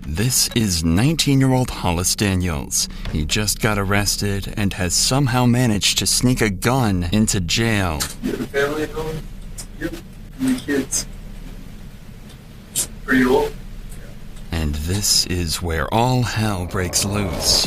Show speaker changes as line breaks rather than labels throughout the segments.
This is 19-year-old Hollis Daniels. He just got arrested and has somehow managed to sneak a gun into jail.
You have a family at home? Yep. How many kids? Pretty old?
And this is where all hell breaks loose.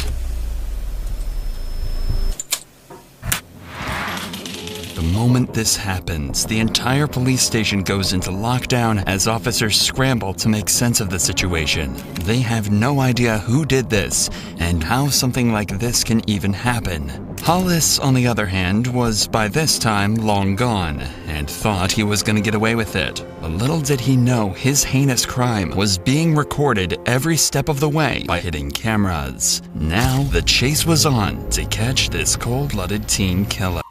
The moment this happens, the entire police station goes into lockdown as officers scramble to make sense of the situation. They have no idea who did this and how something like this can even happen. Hollis, on the other hand, was by this time long gone and thought he was going to get away with it. But little did he know his heinous crime was being recorded every step of the way by hidden cameras. Now the chase was on to catch this cold-blooded teen killer.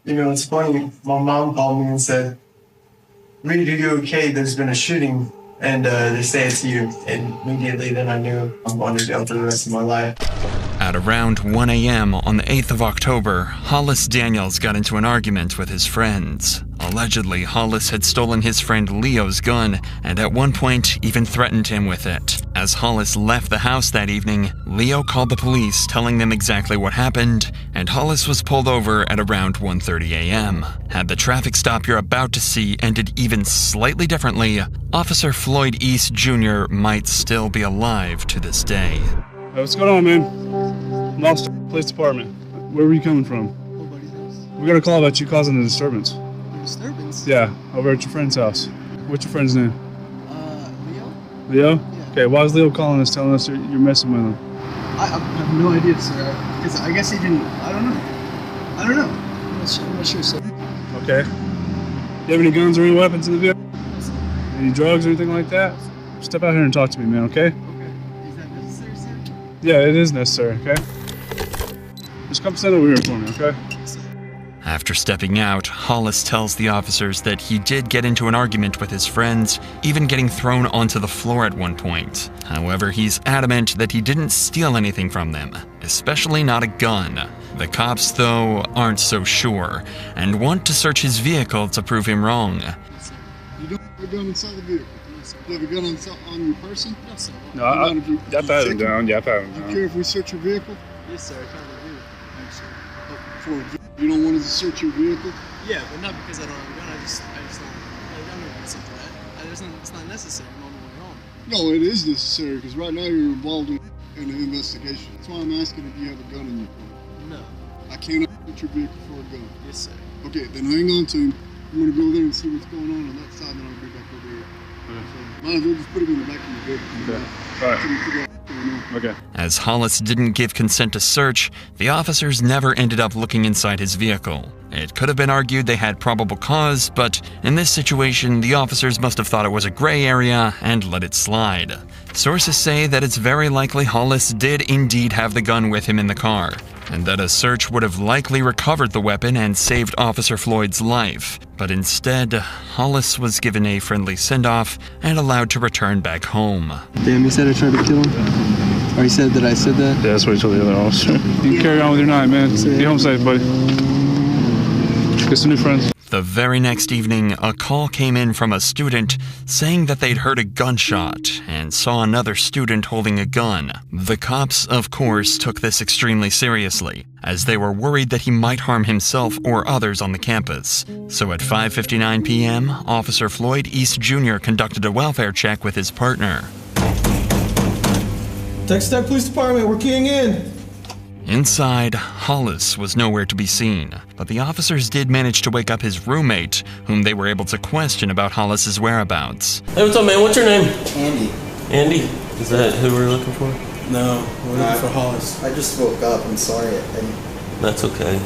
You know, it's funny. My mom called me and said, "Reed, are you okay? There's been a shooting, and they say it's you." And immediately then I knew I'm going to jail for the rest of my life.
At around 1 a.m. on the 8th of October, Hollis Daniels got into an argument with his friends. Allegedly, Hollis had stolen his friend Leo's gun and at one point even threatened him with it. As Hollis left the house that evening, Leo called the police telling them exactly what happened, and Hollis was pulled over at around 1:30 a.m. Had the traffic stop you're about to see ended even slightly differently, Officer Floyd East Jr. might still be alive to this day.
Hey, what's going on, man? Lost Police Department. Where were you coming from?
Nobody's house.
We got a call about you causing a disturbance.
Disturbance?
Yeah, over at your friend's house. What's your friend's name?
Leo?
Leo?
Yeah.
Okay, why is Leo calling us telling us you're messing with him?
I have no idea, sir. Because I guess he didn't. I don't know. I'm not sure, sir.
Okay. You have any guns or any weapons in the vehicle? Any drugs or anything like that? Step out here and talk to me, man, okay?
Okay. Is that necessary, sir?
Yeah, it is necessary, okay? Just come stand over here for me, okay?
After stepping out, Hollis tells the officers that he did get into an argument with his friends, even getting thrown onto the floor at one point. However, he's adamant that he didn't steal anything from them, especially not a gun. The cops, though, aren't so sure, and want to search his vehicle to prove him wrong.
You don't have a gun inside the vehicle? You have a gun on your person?
No, sir.
No, I pat him down. Yeah, I pat him
Do you
down.
care if we search your vehicle?
Yes, sir. I kind of do.
For you don't want us to search your vehicle?
Yeah, but not because I don't have a gun. I just don't. Like, I'm not gonna that. It's not necessary. I'm on my way home.
No, it is necessary because right now you're involved in an investigation. That's why I'm asking if you have a gun in your car.
No.
I cannot search your vehicle for a gun.
Yes, sir.
Okay, then hang on to him. I'm gonna go there and see what's going on that side, and I'll be back over here. So, might as well just put him in the back of the vehicle.
Okay. All right.
Till we figure out what's going on.
Okay.
As Hollis didn't give consent to search, the officers never ended up looking inside his vehicle. It could have been argued they had probable cause, but in this situation, the officers must have thought it was a gray area and let it slide. Sources say that it's very likely Hollis did indeed have the gun with him in the car, and that a search would have likely recovered the weapon and saved Officer Floyd's life. But instead, Hollis was given a friendly send-off and allowed to return back home.
Damn, you said I tried to kill him? Or you said that I said that?
Yeah, that's what he told the other officer. You can carry on with your night, man. Get home safe, buddy. Get some new friends.
The very next evening, a call came in from a student saying that they'd heard a gunshot and saw another student holding a gun. The cops, of course, took this extremely seriously, as they were worried that he might harm himself or others on the campus. So at 5:59 p.m., Officer Floyd East Jr. conducted a welfare check with his partner.
Texas Tech Police Department, we're keying in.
Inside, Hollis was nowhere to be seen, but the officers did manage to wake up his roommate, whom they were able to question about Hollis's whereabouts.
Hey, what's up, man? What's your name?
Andy.
Andy? Is that who we're looking for?
No, we're looking for Hollis.
I just woke up. I'm sorry.
That's okay.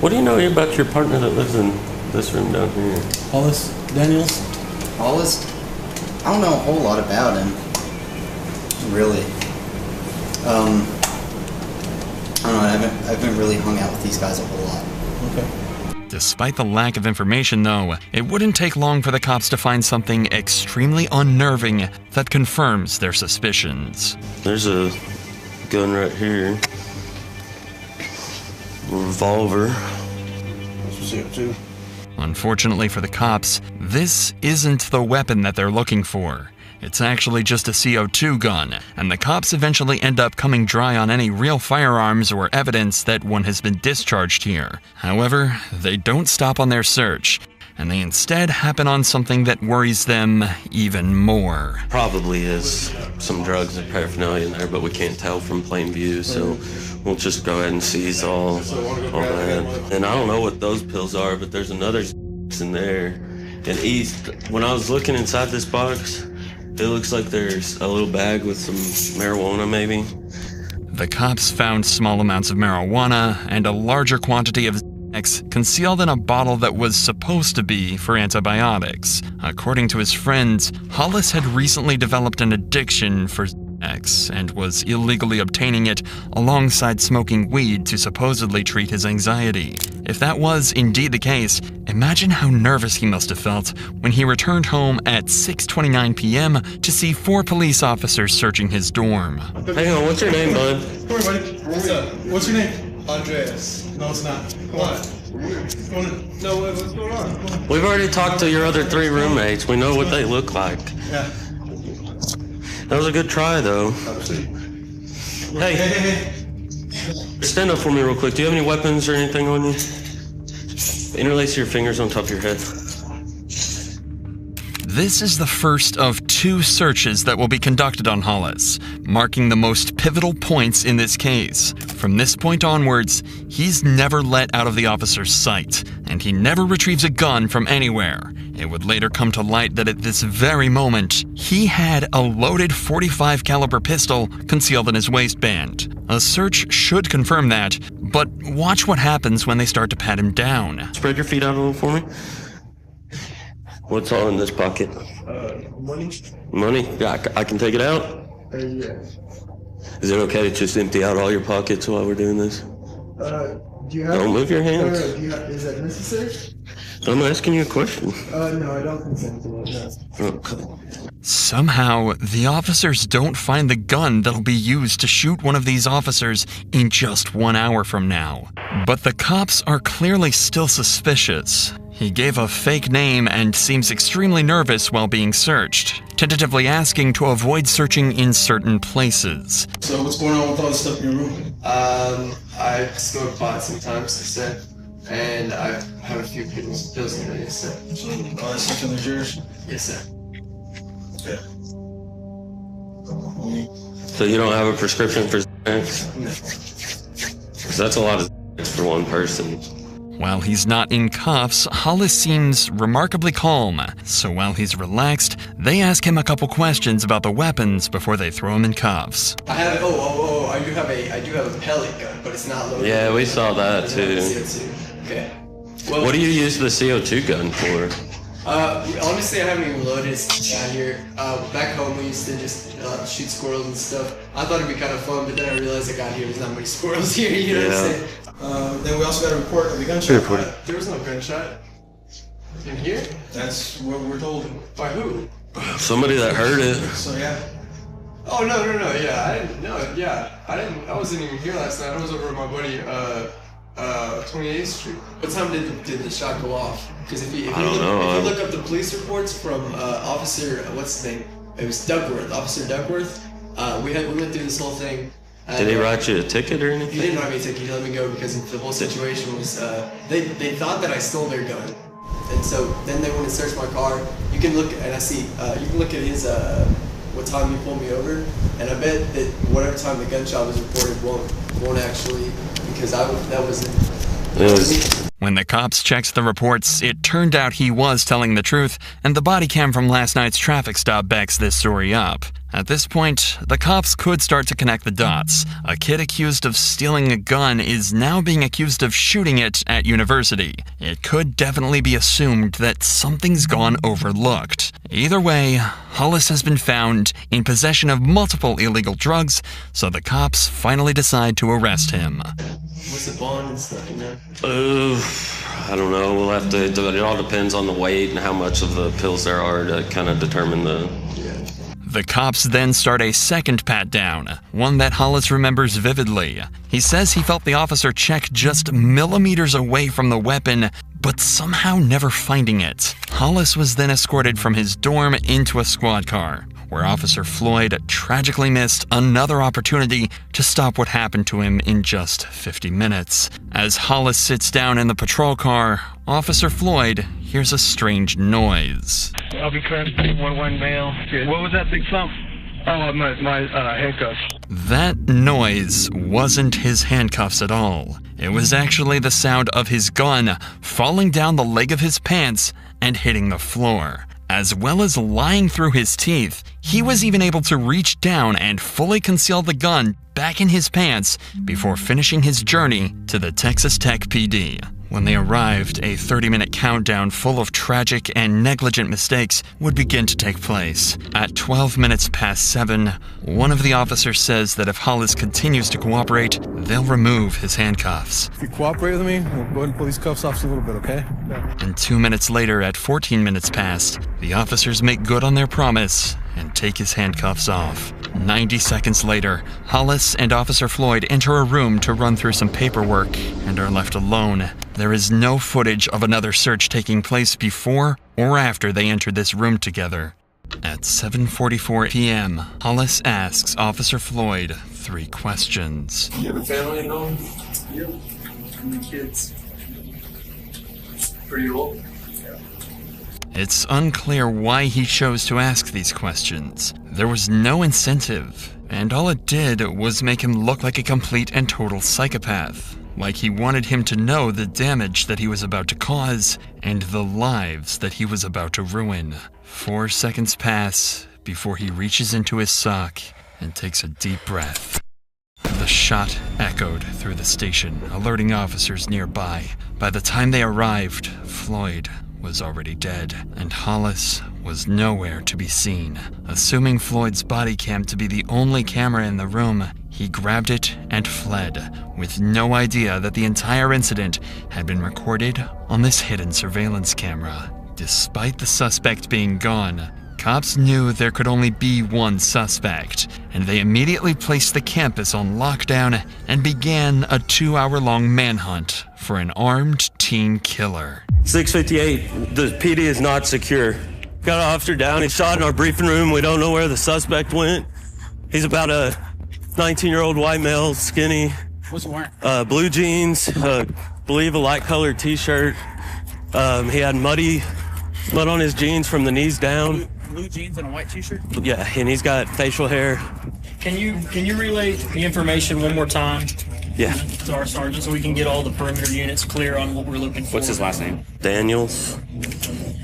What do you know about your partner that lives in this room down here?
Hollis Daniels?
Hollis? I don't know a whole lot about him. Really. I don't know, I haven't really hung out with these guys a whole lot.
Okay.
Despite the lack of information, though, it wouldn't take long for the cops to find something extremely unnerving that confirms their suspicions.
There's a gun right here. A revolver.
Unfortunately for the cops, this isn't the weapon that they're looking for. It's actually just a CO2 gun, and the cops eventually end up coming dry on any real firearms or evidence that one has been discharged here. However, they don't stop on their search, and they instead happen on something that worries them even more.
Probably is some drugs and paraphernalia in there, but we can't tell from plain view, so we'll just go ahead and seize all that. And I don't know what those pills are, but there's another in there. And when I was looking inside this box, it looks like there's a little bag with some marijuana, maybe.
The cops found small amounts of marijuana and a larger quantity of Xanax concealed in a bottle that was supposed to be for antibiotics. According to his friends, Hollis had recently developed an addiction for Xanax and was illegally obtaining it alongside smoking weed to supposedly treat his anxiety. If that was indeed the case, imagine how nervous he must have felt when he returned home at 6:29 p.m. to see 4 police officers searching his dorm.
Hang on, what's your name, bud?
Come here, buddy. What's up? What's your name? Andreas. No, it's not. Come on. No, what's going on?
We've already talked to your other 3 roommates. We know what they look like.
Yeah.
That was a good try, though. Hey, stand up for me real quick. Do you have any weapons or anything on you? Interlace your fingers on top of your head.
This is the first of 2 searches that will be conducted on Hollis, marking the most pivotal points in this case. From this point onwards, he's never let out of the officer's sight, and he never retrieves a gun from anywhere. It would later come to light that at this very moment, he had a loaded .45 caliber pistol concealed in his waistband. A search should confirm that, but watch what happens when they start to pat him down.
Spread your feet out a little for me. What's all in this pocket?
Money?
Money? Yeah, I can take it out?
Yeah.
Is it okay to just empty out all your pockets while we're doing this?
Do you have...
Don't move your hands.
No, do you have... Is that necessary?
I'm asking you a question.
No, I don't consent to it, no.
Okay.
Somehow, the officers don't find the gun that'll be used to shoot one of these officers in just 1 hour from now. But the cops are clearly still suspicious. He gave a fake name and seems extremely nervous while being searched, tentatively asking to avoid searching in certain places.
So what's going on with all the stuff in your room?
I smoke pot sometimes, they said, and I have a few pills in there, yes, sir.
All that stuff in there's yours?
Yes, sir.
Yeah.
So you don't have a prescription for Xanax?
No.
'Cause that's a lot of Xanax for one person.
While he's not in cuffs, Hollis seems remarkably calm. So while he's relaxed, they ask him a couple questions about the weapons before they throw him in cuffs.
I have I do have a pellet gun, but it's not loaded.
Yeah, we saw that too.
CO2. Okay. Well,
What do you use the CO2 gun for?
Honestly, I haven't even loaded it down here. Back home, we used to just shoot squirrels and stuff. I thought it'd be kind of fun, but then I realized I got here, there's not many squirrels here, you know what I'm saying?
Then we also got a report of a gunshot.
There was no gunshot. In here?
That's what we're told.
By who?
Somebody that heard it.
So yeah.
Oh, no, yeah, I wasn't even here last night. I was over at my buddy, 28th Street. What time did the shot go off? Because if you look up the police reports from Officer, what's his name? It was Duckworth, Officer Duckworth. We went through this whole thing.
Did he write you a ticket or
He
anything?
didn't write me a ticket. He let me go because the whole situation was they thought that I stole their gun, and so then they went and searched my car. You can look and I see you can look at his what time he pulled me over, and I bet that whatever time the gunshot was reported won't actually, because that wasn't.
When the cops checked the reports, it turned out he was telling the truth, and the body cam from last night's traffic stop backs this story up. At this point, the cops could start to connect the dots. A kid accused of stealing a gun is now being accused of shooting it at university. It could definitely be assumed that something's gone overlooked. Either way, Hollis has been found in possession of multiple illegal drugs, so the cops finally decide to arrest him.
What's the bond and stuff, you know?
I don't know. We'll have to. It all depends on the weight and how much of the pills there are to kind of determine the.
The cops then start a second pat-down, one that Hollis remembers vividly. He says he felt the officer check just millimeters away from the weapon, but somehow never finding it. Hollis was then escorted from his dorm into a squad car, where Officer Floyd tragically missed another opportunity to stop what happened to him in just 50 minutes. As Hollis sits down in the patrol car, Officer Floyd hears a strange noise.
I'll be transporting 1-1 male. What was that big thump? Oh, my handcuffs.
That noise wasn't his handcuffs at all. It was actually the sound of his gun falling down the leg of his pants and hitting the floor. As well as lying through his teeth, he was even able to reach down and fully conceal the gun back in his pants before finishing his journey to the Texas Tech PD. When they arrived, a 30-minute countdown full of tragic and negligent mistakes would begin to take place. At 12 minutes past 7, one of the officers says that if Hollis continues to cooperate, they'll remove his handcuffs.
If you cooperate with me, we'll go ahead and pull these cuffs off a little bit, okay?
And 2 minutes later, at 14 minutes past, the officers make good on their promise and take his handcuffs off. 90 seconds later, Hollis and Officer Floyd enter a room to run through some paperwork and are left alone. There is no footage of another search taking place before or after they entered this room together. At 7:44 p.m., Hollis asks Officer Floyd 3 questions.
You have a family at home?
Yep. And the kids. Pretty old.
It's unclear why he chose to ask these questions. There was no incentive, and all it did was make him look like a complete and total psychopath. Like he wanted him to know the damage that he was about to cause and the lives that he was about to ruin. 4 seconds pass before he reaches into his sock and takes a deep breath. The shot echoed through the station, alerting officers nearby. By the time they arrived, Floyd was already dead, and Hollis was nowhere to be seen. Assuming Floyd's body cam to be the only camera in the room, he grabbed it and fled, with no idea that the entire incident had been recorded on this hidden surveillance camera. Despite the suspect being gone, cops knew there could only be one suspect, and they immediately placed the campus on lockdown and began a 2-hour-long manhunt for an armed teen killer.
658, the PD is not secure. Got an officer down and shot in our briefing room. We don't know where the suspect went. He's about a 19-year-old white male, skinny.
What's he wearing?
Blue jeans, believe a light-colored t-shirt. He had mud on his jeans from the knees down.
Blue jeans and a white t-shirt?
Yeah, and he's got facial hair.
Can you relay the information one more time?
Yeah.
To our sergeant so we can get all the perimeter units clear on what we're looking for.
What's his last name?
Daniels.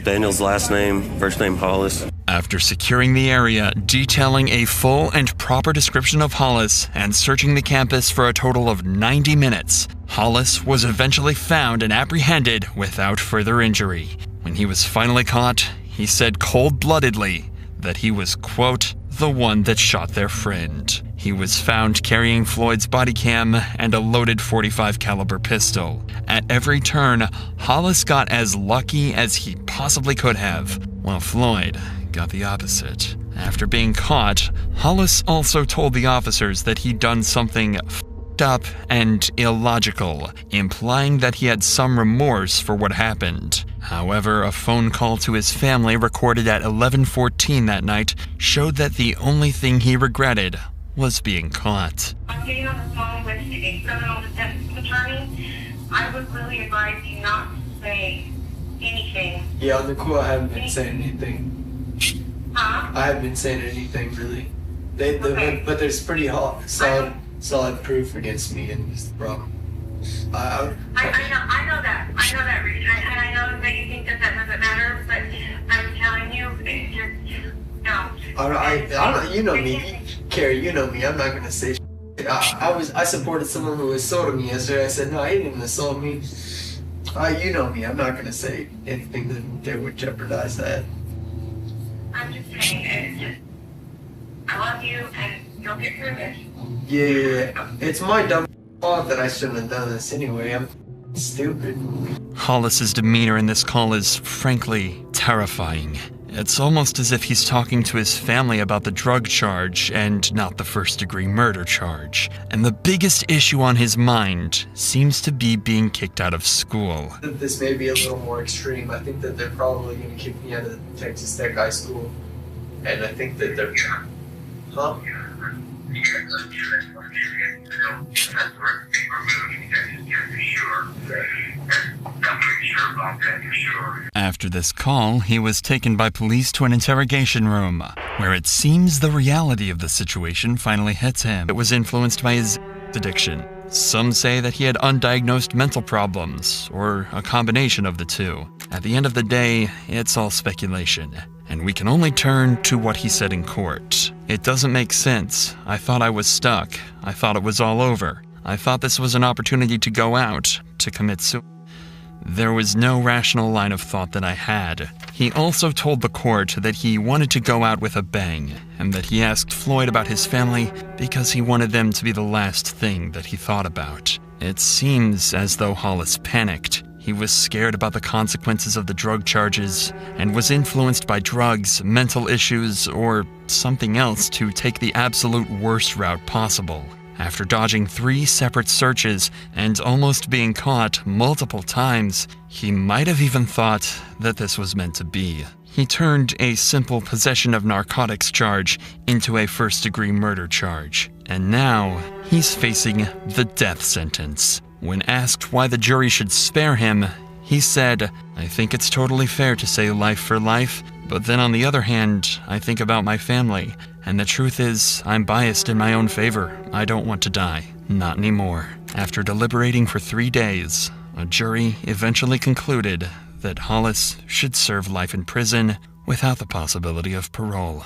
Daniel's last name, first name Hollis.
After securing the area, detailing a full and proper description of Hollis, and searching the campus for a total of 90 minutes, Hollis was eventually found and apprehended without further injury. When he was finally caught, he said cold-bloodedly that he was, quote, the one that shot their friend. He was found carrying Floyd's body cam and a loaded .45 caliber pistol. At every turn, Hollis got as lucky as he possibly could have, while Floyd got the opposite. After being caught, Hollis also told the officers that he'd done something f***ed up and illogical, implying that he had some remorse for what happened. However, a phone call to his family recorded at 11:14 that night showed that the only thing he regretted was being caught.
I'm getting on the phone with a criminal defense attorney. I would really advise you not to say anything.
Yeah, on the cool, I haven't been saying anything.
Huh?
I haven't been saying anything really.
Okay.
But there's pretty solid proof against me, and it's the problem.
I know that, Reed, and I know that you think that doesn't matter, but I'm telling you, it's just, no.
I don't. You know me, Carrie. You know me. I'm not gonna say. I supported someone who assaulted me yesterday. I said no, he didn't even assault me. You know me. I'm not gonna say anything that would jeopardize that.
I'm just saying, it's just, I love you, and you'll get through this.
Yeah, it's my dumb fault that I shouldn't have done this anyway. I'm stupid.
Hollis's demeanor in this call is, frankly, terrifying. It's almost as if he's talking to his family about the drug charge and not the first-degree murder charge. And the biggest issue on his mind seems to be being kicked out of school.
This may be a little more extreme. I think that they're probably going to kick me out of Texas Tech High School.
And I think that they're... Huh?
After this call, he was taken by police to an interrogation room, where it seems the reality of the situation finally hits him. It was influenced by his addiction. Some say that he had undiagnosed mental problems, or a combination of the two. At the end of the day, it's all speculation, and we can only turn to what he said in court. It doesn't make sense. I thought I was stuck. I thought it was all over. I thought this was an opportunity to go out, to commit suicide. There was no rational line of thought that I had. He also told the court that he wanted to go out with a bang, and that he asked Floyd about his family because he wanted them to be the last thing that he thought about. It seems as though Hollis panicked. He was scared about the consequences of the drug charges, and was influenced by drugs, mental issues, or something else to take the absolute worst route possible. After dodging 3 separate searches and almost being caught multiple times, he might have even thought that this was meant to be. He turned a simple possession of narcotics charge into a first-degree murder charge, and now he's facing the death sentence. When asked why the jury should spare him, he said, "I think it's totally fair to say life for life, but then on the other hand, I think about my family. And the truth is, I'm biased in my own favor. I don't want to die. Not anymore." After deliberating for 3 days, a jury eventually concluded that Hollis should serve life in prison without the possibility of parole.